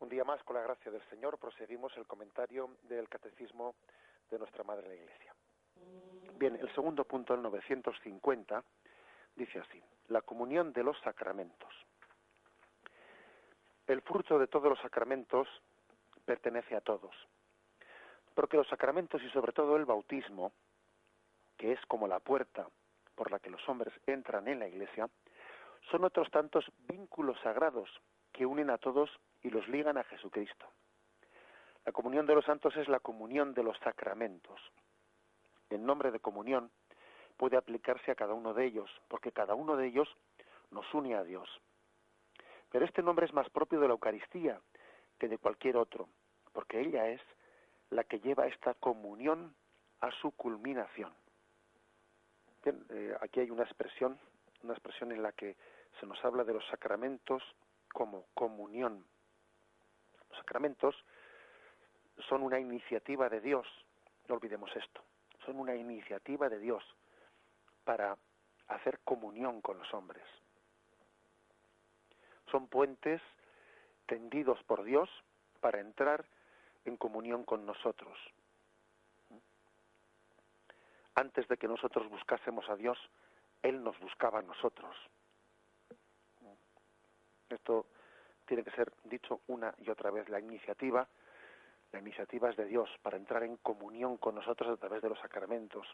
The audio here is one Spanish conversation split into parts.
Un día más, con la gracia del Señor, proseguimos el comentario del Catecismo de nuestra Madre la Iglesia. Bien, el segundo punto, el 950, dice así: la comunión de los sacramentos. El fruto de todos los sacramentos pertenece a todos, porque los sacramentos y sobre todo el bautismo, que es como la puerta por la que los hombres entran en la Iglesia, son otros tantos vínculos sagrados que unen a todos y los ligan a Jesucristo. La comunión de los santos es la comunión de los sacramentos. El nombre de comunión puede aplicarse a cada uno de ellos, porque cada uno de ellos nos une a Dios. Pero este nombre es más propio de la Eucaristía que de cualquier otro, porque ella es la que lleva esta comunión a su culminación. Bien, aquí hay una expresión en la que se nos habla de los sacramentos como comunión. Los sacramentos son una iniciativa de Dios, no olvidemos esto, son una iniciativa de Dios para hacer comunión con los hombres. Son puentes tendidos por Dios para entrar en comunión con nosotros. Antes de que nosotros buscásemos a Dios, Él nos buscaba a nosotros. Esto tiene que ser dicho una y otra vez. La iniciativa es de Dios para entrar en comunión con nosotros a través de los sacramentos.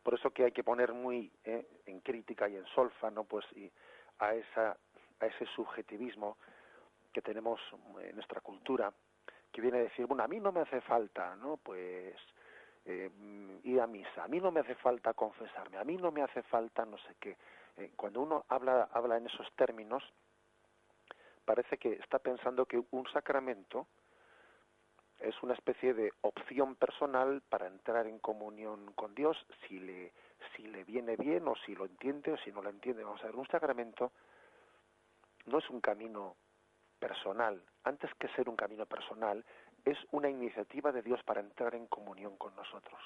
Por eso que hay que poner muy en crítica y en solfa, ¿no? Pues y a ese subjetivismo que tenemos en nuestra cultura, que viene a decir, bueno, a mí no me hace falta, ¿no? Pues ir a misa, a mí no me hace falta confesarme, a mí no me hace falta no sé qué. Cuando uno habla en esos términos, parece que está pensando que un sacramento es una especie de opción personal para entrar en comunión con Dios, si le viene bien o si lo entiende o si no lo entiende. Vamos a ver, un sacramento no es un camino personal. Antes que ser un camino personal, es una iniciativa de Dios para entrar en comunión con nosotros.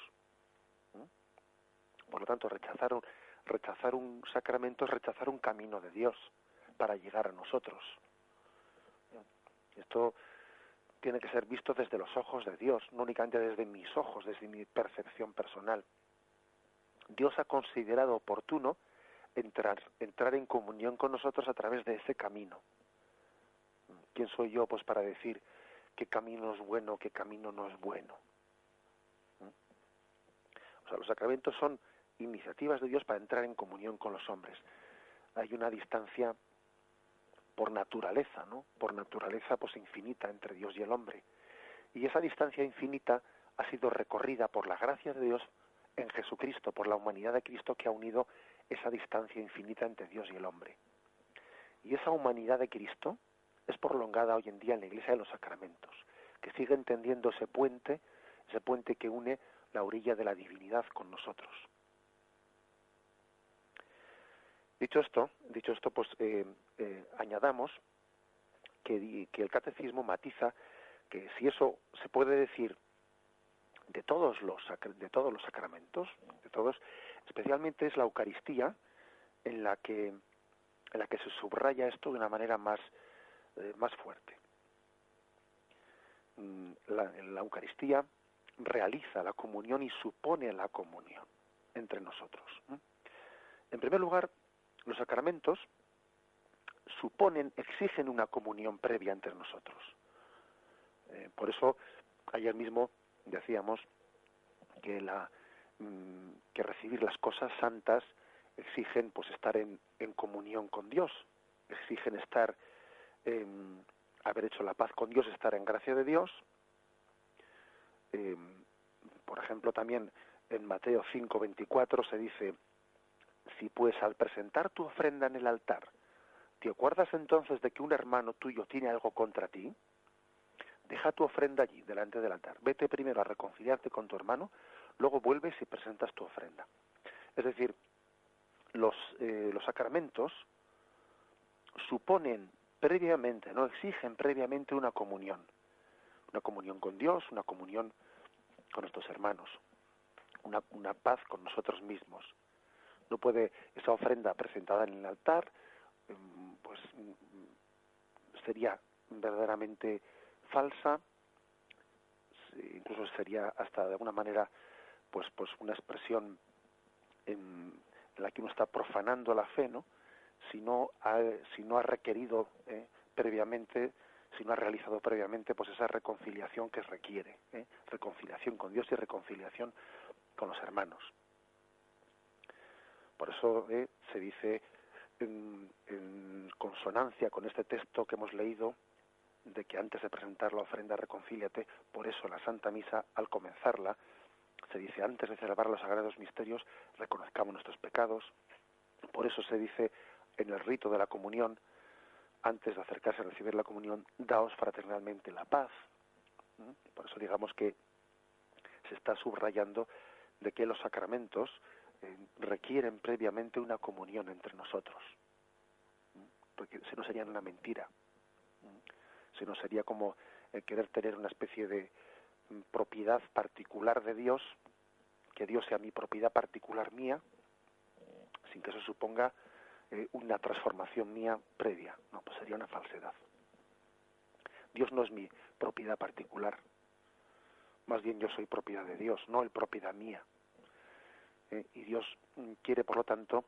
Por lo tanto, rechazar un sacramento es rechazar un camino de Dios para llegar a nosotros. Esto tiene que ser visto desde los ojos de Dios, no únicamente desde mis ojos, desde mi percepción personal. Dios ha considerado oportuno entrar en comunión con nosotros a través de ese camino. ¿Quién soy yo, pues, para decir qué camino es bueno, qué camino no es bueno? O sea, los sacramentos son iniciativas de Dios para entrar en comunión con los hombres. Hay una distancia por naturaleza, ¿no? Por naturaleza, pues, infinita entre Dios y el hombre. Y esa distancia infinita ha sido recorrida por la gracia de Dios en Jesucristo, por la humanidad de Cristo, que ha unido esa distancia infinita entre Dios y el hombre. Y esa humanidad de Cristo es prolongada hoy en día en la Iglesia de los Sacramentos, que sigue entendiendo ese puente que une la orilla de la divinidad con nosotros. Dicho esto, pues añadamos que el Catecismo matiza que si eso se puede decir de todos los sacramentos, de todos, especialmente es la Eucaristía en la que se subraya esto de una manera más fuerte. La Eucaristía realiza la comunión y supone la comunión entre nosotros. En primer lugar, los sacramentos exigen una comunión previa entre nosotros. Por eso, ayer mismo decíamos que recibir las cosas santas exigen, pues, estar en comunión con Dios, exigen haber hecho la paz con Dios, estar en gracia de Dios. Por ejemplo, también en Mateo 5:24 se dice: si pues al presentar tu ofrenda en el altar te acuerdas entonces de que un hermano tuyo tiene algo contra ti, deja tu ofrenda allí, delante del altar. Vete primero a reconciliarte con tu hermano, luego vuelves y presentas tu ofrenda. Es decir, los sacramentos suponen previamente, no exigen previamente una comunión con Dios, una comunión con nuestros hermanos, una paz con nosotros mismos. No puede esa ofrenda presentada en el altar, pues sería verdaderamente falsa, incluso sería hasta de alguna manera pues una expresión en la que uno está profanando la fe, ¿no? Si no ha requerido previamente, si no ha realizado previamente pues esa reconciliación que requiere, reconciliación con Dios y reconciliación con los hermanos. Por eso se dice en consonancia con este texto que hemos leído, de que antes de presentar la ofrenda reconcíliate, por eso la Santa Misa, al comenzarla, se dice, antes de celebrar los sagrados misterios, reconozcamos nuestros pecados. Por eso se dice en el rito de la comunión, antes de acercarse a recibir la comunión, daos fraternalmente la paz. Por eso digamos que se está subrayando de que los sacramentos requieren previamente una comunión entre nosotros. Porque si no sería una mentira. Si no sería como querer tener una especie de propiedad particular de Dios, que Dios sea mi propiedad particular mía, sin que eso suponga una transformación mía previa. No, pues sería una falsedad. Dios no es mi propiedad particular, más bien yo soy propiedad de Dios, no Él propiedad mía. Y Dios quiere, por lo tanto,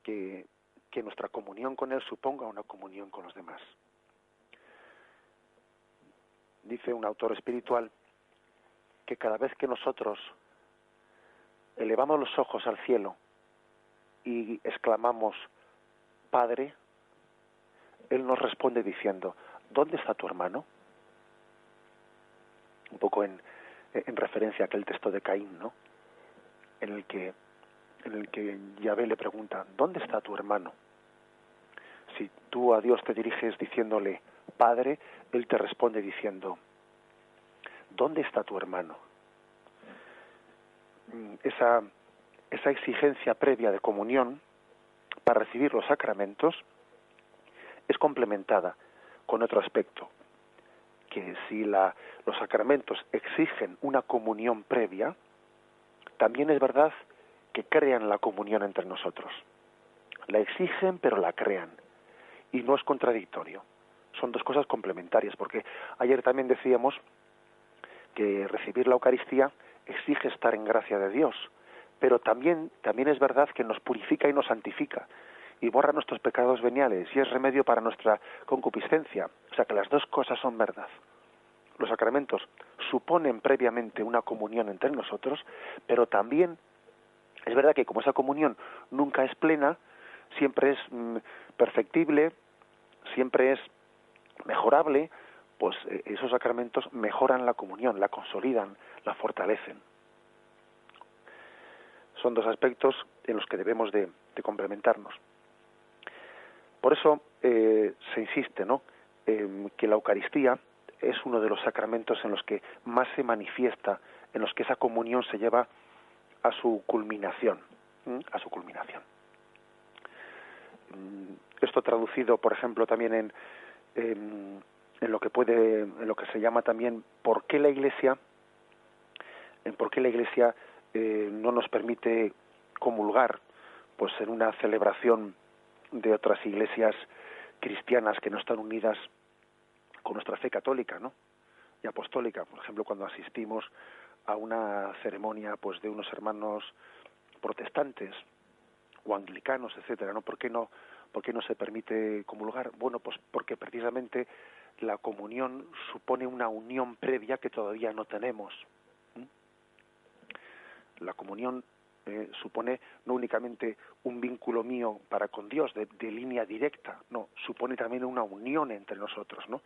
que nuestra comunión con Él suponga una comunión con los demás. Dice un autor espiritual que cada vez que nosotros elevamos los ojos al cielo y exclamamos Padre, Él nos responde diciendo, ¿dónde está tu hermano? Un poco en referencia a aquel texto de Caín, ¿no? En el que Yahvé le pregunta, ¿dónde está tu hermano? Si tú a Dios te diriges diciéndole Padre, Él te responde diciendo, ¿dónde está tu hermano? Esa exigencia previa de comunión para recibir los sacramentos es complementada con otro aspecto, que si los sacramentos exigen una comunión previa, también es verdad que crean la comunión entre nosotros. La exigen, pero la crean. Y no es contradictorio. Son dos cosas complementarias, porque ayer también decíamos que recibir la Eucaristía exige estar en gracia de Dios, pero también es verdad que nos purifica y nos santifica, y borra nuestros pecados veniales, y es remedio para nuestra concupiscencia. O sea que las dos cosas son verdad. Los sacramentos suponen previamente una comunión entre nosotros, pero también es verdad que como esa comunión nunca es plena, siempre es perfectible, siempre es mejorable, pues esos sacramentos mejoran la comunión, la consolidan, la fortalecen. Son dos aspectos en los que debemos de complementarnos. Por eso se insiste, ¿no?, que la Eucaristía es uno de los sacramentos en los que más se manifiesta, en los que esa comunión se lleva a su culminación, Esto traducido, por ejemplo, también en lo que se llama también ¿por qué la Iglesia no nos permite comulgar pues en una celebración de otras iglesias cristianas que no están unidas con nuestra fe católica, ¿no?, y apostólica? Por ejemplo, cuando asistimos a una ceremonia pues de unos hermanos protestantes o anglicanos, etcétera, ¿no? ¿Por qué no se permite comulgar? Bueno, pues porque precisamente la comunión supone una unión previa que todavía no tenemos. La comunión supone no únicamente un vínculo mío para con Dios de línea directa, no, supone también una unión entre nosotros, ¿no?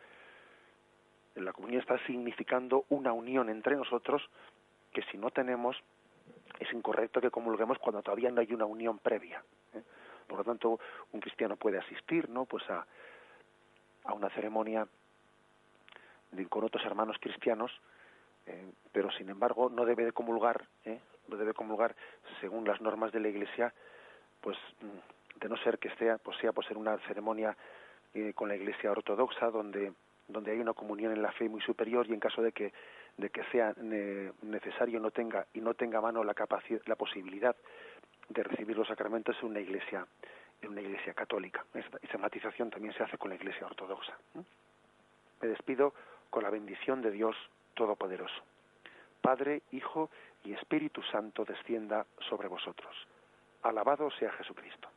La comunión está significando una unión entre nosotros que si no tenemos, es incorrecto que comulguemos cuando todavía no hay una unión previa. Por lo tanto, un cristiano puede asistir, ¿no?, pues a una ceremonia con otros hermanos cristianos, pero sin embargo no debe de comulgar, según las normas de la Iglesia, pues de no ser que sea en una ceremonia con la Iglesia ortodoxa donde hay una comunión en la fe muy superior, y en caso de que sea necesario no tenga a mano la posibilidad de recibir los sacramentos en una iglesia en una iglesia católica. Esa matización también se hace con la iglesia ortodoxa. Me despido con la bendición de Dios Todopoderoso. Padre, Hijo y Espíritu Santo descienda sobre vosotros. Alabado sea Jesucristo.